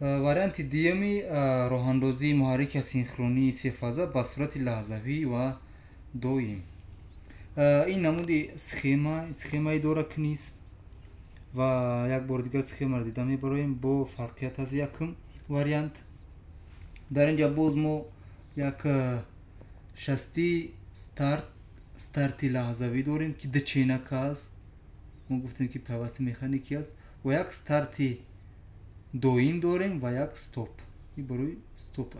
وارانتی دیمی روحاندوزی محرک سینخرونی سه فازه با صورت لحظوی و دویم. این نمودی سخیمای دورک نیست و یک بار دیگر سخیما را دیده میبرویم با فرقیت از یکم واریانت. در اینجا باز ما یک شستی ستارتی لحظوی داریم که ده چینک است. ما گفتیم که پیوسته مکانیکی است و یک ستارتی دویم داریم و یک ستوپ. این بروی ستوپ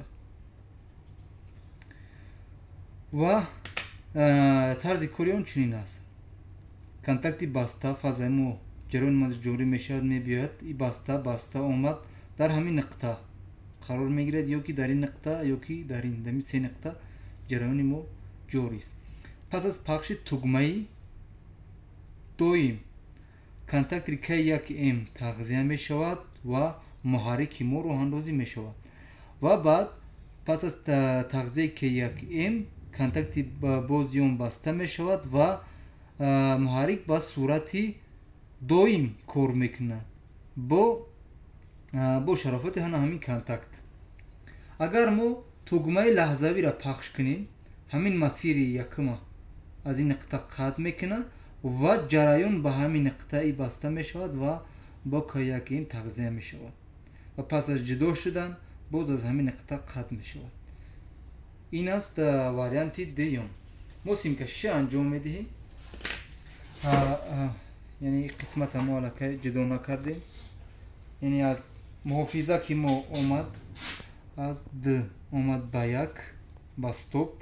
و طرز کاریون چنین است. کنتاکتی بسته فازای ما جریان ما جوری میشود میبیاید. این بسته اومد در همین نقطه قرار میگیرد، یا که در این نقطه یا که در این دمی سه نقطه جریان ما جوری است. پس از پخش توگمه دویم کنتاکتری که یک ام تغذیه می شود و محرک ما راه اندازی می شود و بعد پس از تغذیه که یک ام کنتاکتی باز یوم بسته می شود و محرک با صورتی دویم کار میکنه با شرافت همین کنتاکت. اگر ما توگمه لحظوی را پخش کنیم همین مسیری یکم از این نقطه قطع میکنه و جریان به همین نقطه بسته می شود و با که این تغذیه می شود و پس از جدا شدن باز از همین نقطه قطع می شود. این است واریانت دیوم. ما سیمکشی انجام می دهیم، یعنی قسمت ما که جدا نکردیم، یعنی از محافظه که ما اومد از د اومد به یک با استوپ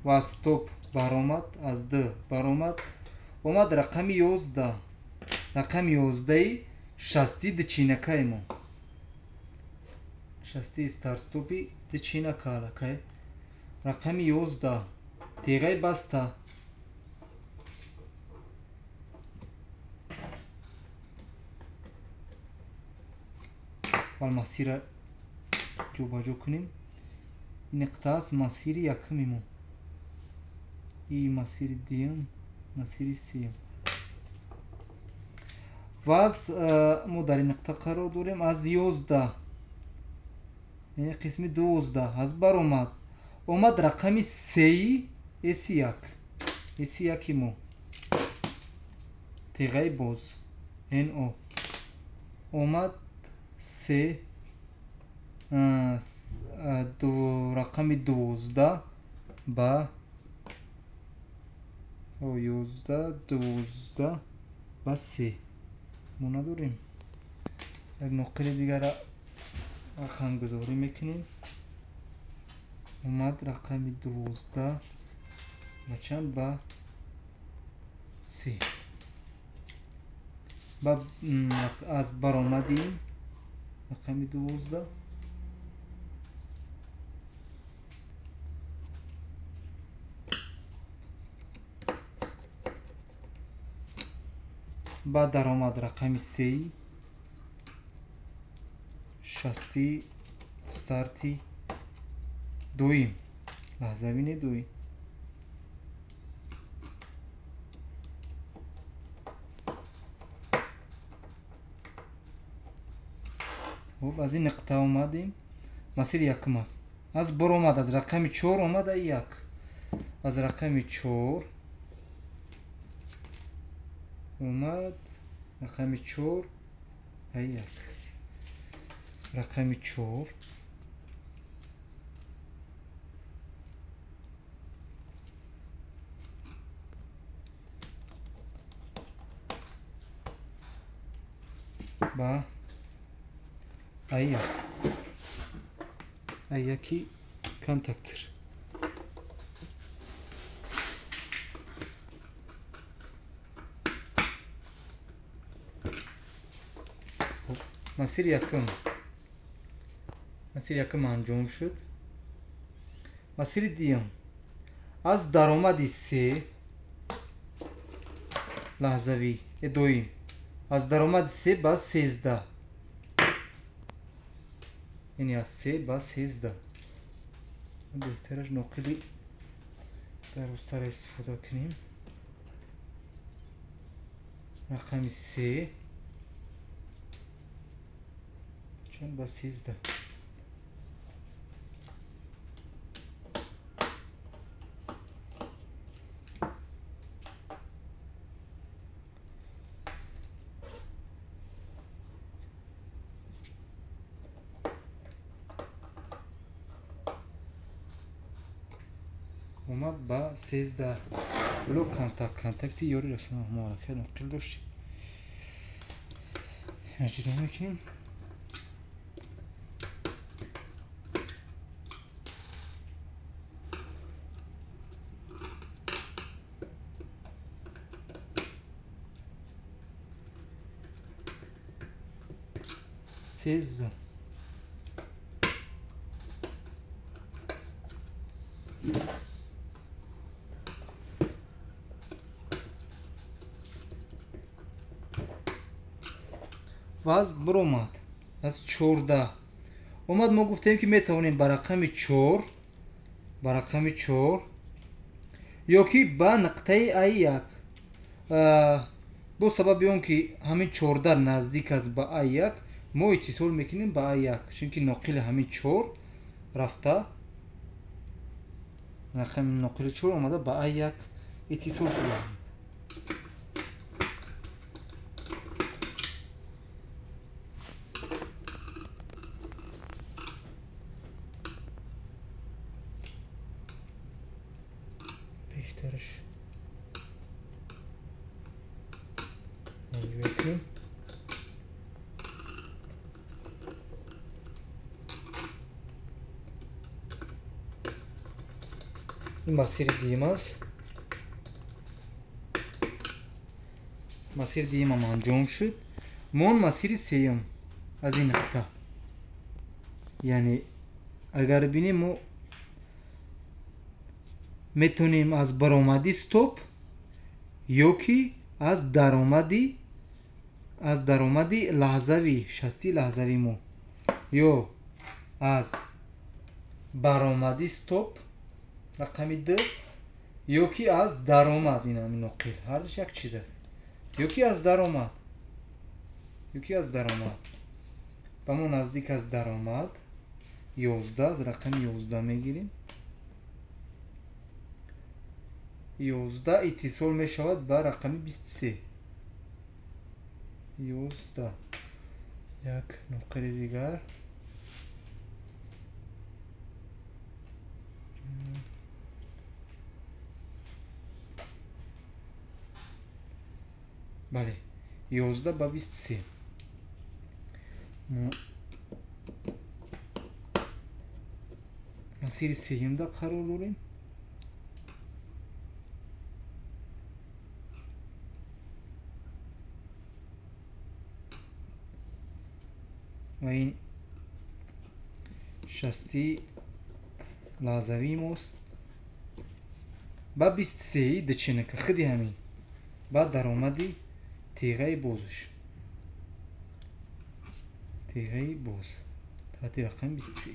و استوپ برآمد، از د برآمد اومد رقم 11 رقم 11 شستی د چینکای ما شستی استار استوپی د چینکا لکه رقم 11 تیغه بسته و مسیر جو باجو کنیم. این نقطه است مسیر یکمی ما، این مسیر دیم، مسیر سیم و از ما در این نقطه قرار داریم. از 11 یعنی قسم 12 از بر اومد رقم 3 اسی یکی ما تیغه باز این او اومد 3 رقم 12 با 12 با 3 ما نداریم. یک نقطه دیگر را رقم گذاری میکنیم. اومد رقم 12 با چند با 3 با از بر آمدیم رقم 12 بعد در آمد رقم 3 شستی ستارتی دویم لحظوی دویم خب از این نقطه آمدیم مسیر یکم است. از بر آمد از رقم 4 آمد یک از رقم 4 اومد رقم 4 یک رقم 4 با یکی کنتاکتر. مسیر یکم انجام شد. مسیر دیم از درآمد 3 لحظوی دویم از درآمد 3 با 13 یعنی از 3 با 13 بهترش نقلی درست‌تر استفاده کنیم. رقم 3 میشن با 13 اومد با 13 ولو کانتاکتی یوری رسانه معرکه نقل داشتی نجده میکنیم سیز واز برومد از 14 اومد ما گفتیم که میتوانیم با رقم 4 یا که با نقطه A1 با سبب اون که همین 14 نزدیک است با A1 ما اتصال میکنیم با A1 چون که نقل همین 4 رفته رقم نقل 4 اومده با A1 اتصال شده بهترش اینجوری این مسیر دیگه است مسیر دیگه هم انجام شد مون مسیر سیم از این نقطه یعنی اگر بینیم ما میتونیم از برآمدی استاپ یا که از درآمدی لحظوی 60 لحظوی مو یا از برآمدی استاپ رقم 2 یا که از درآمد این همین نقل هر دوش یک چیز است یا که از درآمد با ما نزدیک از درآمد 11 از رقم 11 میگیریم 11 اتصال می شود با رقم 23 11 یک نقل دیگر بله 11 با 23 مسیر سیم دا قرار داریم و این 60 لحظوی ماست با 23 دچینه که خیلی همین با درآمدی تیغه بازش تیغه باز تحت رقم 23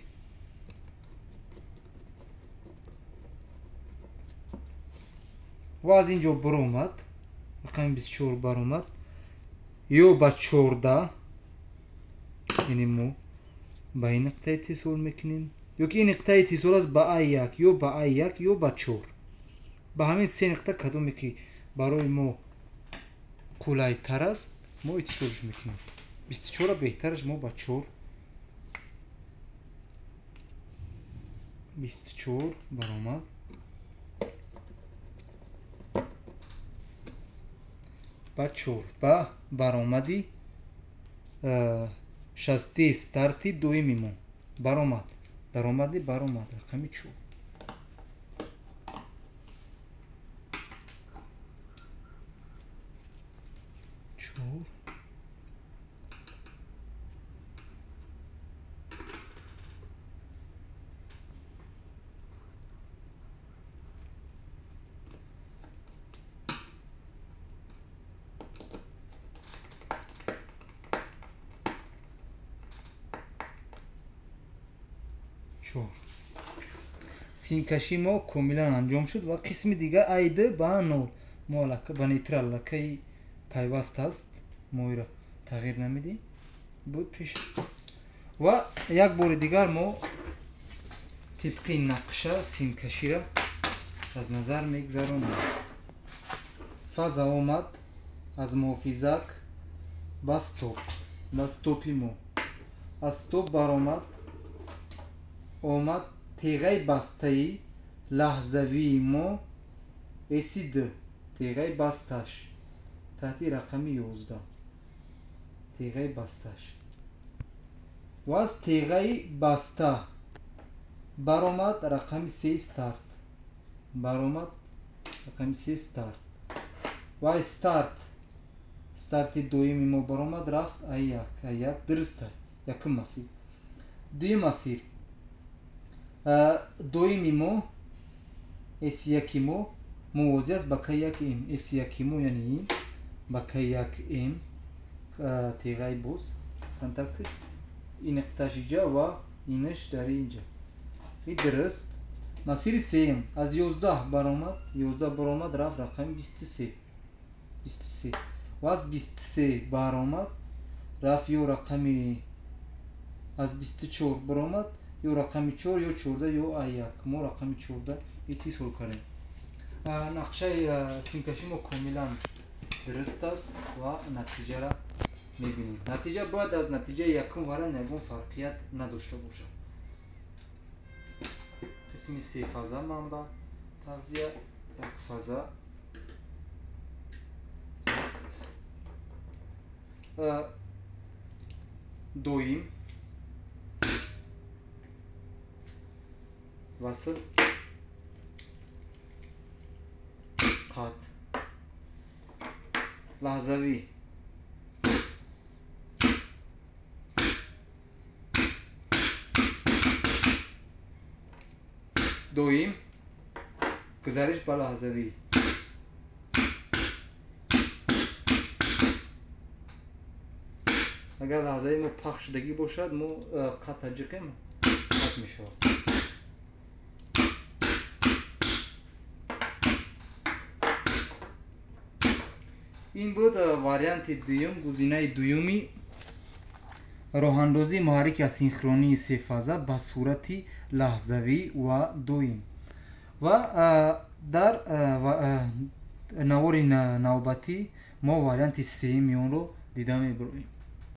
و از اینجا برآمد رقم 24 برآمد یا با 14 یعنی ما با این نقطه اتصال میکنیم یا که این نقطه اتصال است با A1 یا با A1 یا با 4 با همین سه نقطه کدومی که برای ما قولای تر است ما اتصالش میکنیم 24 بهترش ما با 4 24 برآمد با 4 با برآمدی 60 استارتی دویمی ما برآمد درآمدی برآمد رقم 4 سیم کشی ما کاملا انجام شد و قسم دیگه ایده با نول ما با نیترال لکه پیوست هست ما را تغییر نمیدیم بود پیش ва як бори дигар мо тибқи нақша симкашира аз назар мегзаронем. Фаза омад аз муҳофизак ба стоп, ба стопи мо. Аз стоп баромад, омад теғаи бастаи лаҳзавии мо SID, теғаи басташ таҳти рақами 11, теғаи басташ. ва аз теғаи баста баромад рақами 3 старт, баромад рақами 3 старт. ва старти дуюми мо баромад рафт А1 дуруста, якум масир. Дуюм масир дуюми мо S1 мо мувози аст ба K1M. S1 мо яъне ин ба K1M теғаи боз контакти ин иқтааш инҷа ва инаш дар инҷа. И дуруст. Масири сеюм аз 11 баромад рафт рақами 23 ва аз 23 баромад рафт ё рақами аз 24 баромад ё рақами 4 ё 14 ё А1. мо рақами 14 итис ҳол кардем. нақшаи симкаши мо комилан дуруст аст ва натиҷаро мебинем. натиҷа бояд аз натиҷаи якум варан ягон фарқият надошта бошад. қисми се фаза манба тағзия як фаза аст. дуюм васл қат лаҳзавӣ дуюм гузариш ба лаҳзавӣ агар лаҳзаи мо пахш шудагӣ бошад мо қат таҷиқем қат мешавад. ин буд варианти дуюм, гузинаи дуюми роҳандозии муҳаррики асинхронии сефаза ба сурати лаҳзавӣ ва дуюм. ва дар навори навбатӣ мо варианти сеюми онро дида мебароем.